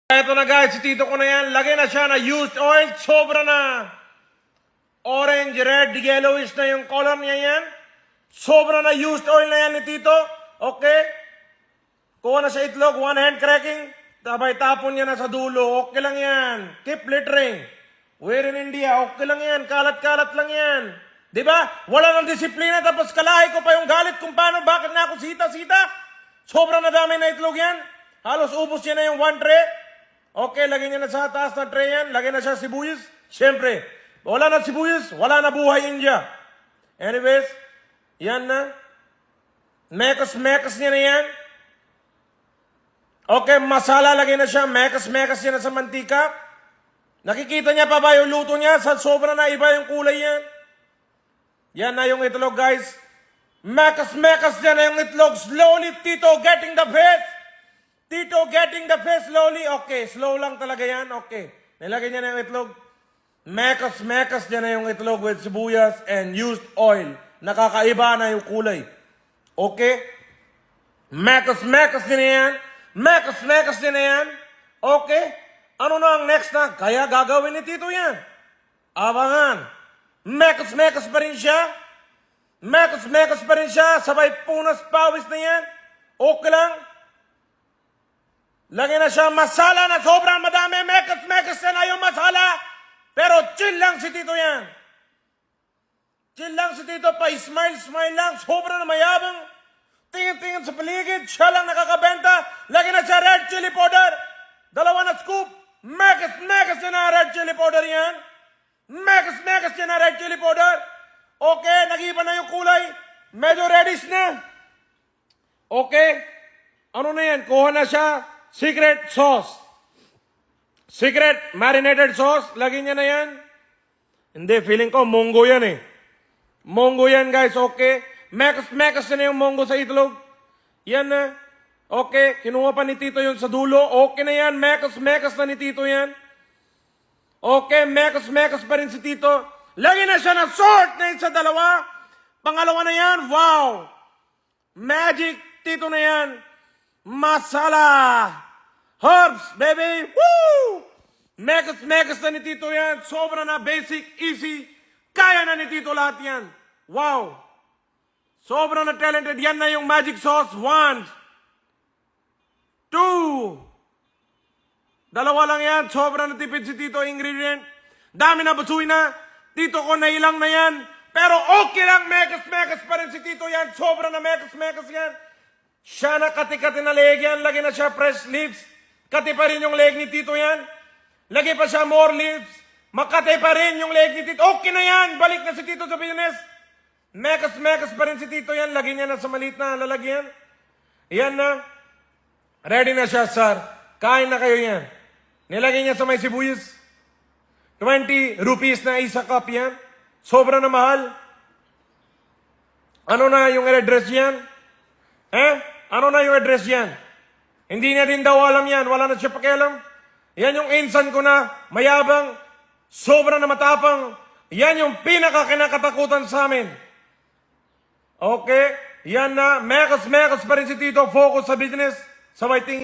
Eto na guys, si tito ko na yan. Lagay na siya na used oil. Sobra na. Orange, red, yellowish na yung color niya yan. Sobra na used oil na yan ni tito. Okay? Kuha na sa itlog, one hand cracking. Tabay tapon niya na sa dulo. Okay lang yan. Keep littering. We're in India. Okay lang yan. Kalat-kalat lang yan. Diba? Wala ng disiplina. Tapos kalahi ko pa yung galit kung paano, bakit na ako sita-sita. Sobra na dami na itlog yan. Halos ubos niya na yung one tray. Okay, lagyan niya na sa taas na tray yan. Lagyan na siya sibuyas. Siyempre, wala na sibuyas, wala na buhay India. Anyways, yan na. Mekas-mekas niya na yan. Okay, masala lagyan na siya. Mekas-mekas niya na sa mantika. Nakikita niya pa ba yung luto niya? Sa sobra na iba yung kulay yan. Yan na yung itlog, guys. Mekas-mekas niya na yung itlog. Slowly, Tito, getting the best. Tito getting the face slowly. Okay, slow lang talaga yan. Okay. Nilagay niya na yung itlog. Mekas niya na yung itlog with sibuyas and used oil. Nakakaiba na yung kulay. Okay? Mekas niya na yan. Mekas niya na yan. Okay? Ano na ang next na? Kaya gagawin ni Tito yan. Abangan. Mekas pa rin siya. Mekas pa rin siya. Sabay punas pawis na yan. Okay lang. Lagyan na siya masala na sobrang madami. Mekas na yung masala. Pero chill lang si Tito yan. Chill lang si Tito. Pa-smile lang. Sobrang na mayabang. Tingin sa paligid. Siya lang nakakabenta. Lagyan na siya red chili powder. Dalawa na scoop. Mekas na red chili powder yan. Mekas na red chili powder. Okay, nag-iba na yung kulay. Medyo reddish na. Okay. Ano na yan? Kuha na siya. Secret sauce. Secret marinated sauce. Lagyan niya na yan. Hindi, feeling ko munggo yan eh. Munggo yan guys, okay. Mekas na yung munggo sa itlog. Yan na. Okay, kinuha pa ni Tito yun sa dulo. Okay na yan, mekas na ni Tito yan. Okay, mekas pa rin si Tito. Lagyan na siya ng salt na yun sa dalawa. Pangalawa na yan, wow. Magic, Tito na yan. Masala. Herbs, baby. Woo! Mekas na ni Tito yan. Sobra na basic, easy. Kaya na ni Tito lahat yan. Wow. Sobra na talented. Yan na yung magic sauce. 1, 2. Dalawa lang yan. Sobra na tipid si Tito ingredient. Dami na basuin na. Tito ko na ilang na yan. Pero okay lang. Mekas pa rin si Tito yan. Sobra na mekas yan. Siya na kati-kati na leg yan. Lagi na siya fresh leaves. Kati pa rin yung leg ni Tito yan. Lagi pa siya more leaves. Makati pa rin yung leg ni Tito. Okay na yan. Balik na si Tito sa business. Mekas pa rin si Tito yan. Lagi niya na sa maliit na lalagyan. Yan na. Ready na siya, sir. Kain na kayo yan. Nilagay niya sa may sibuyas. 20 rupees na isa cup yan. Sobra na mahal. Ano na yung address yan? Ano na yung address yan? Hindi na din daw alam yan. Wala na siya pakialam. Yan yung insan ko na mayabang, sobra na matapang. Yan yung pinakakinakatakutan sa amin. Okay? Yan na. Mekas pa rin si Tito. Focus sa business. Sa may tingin.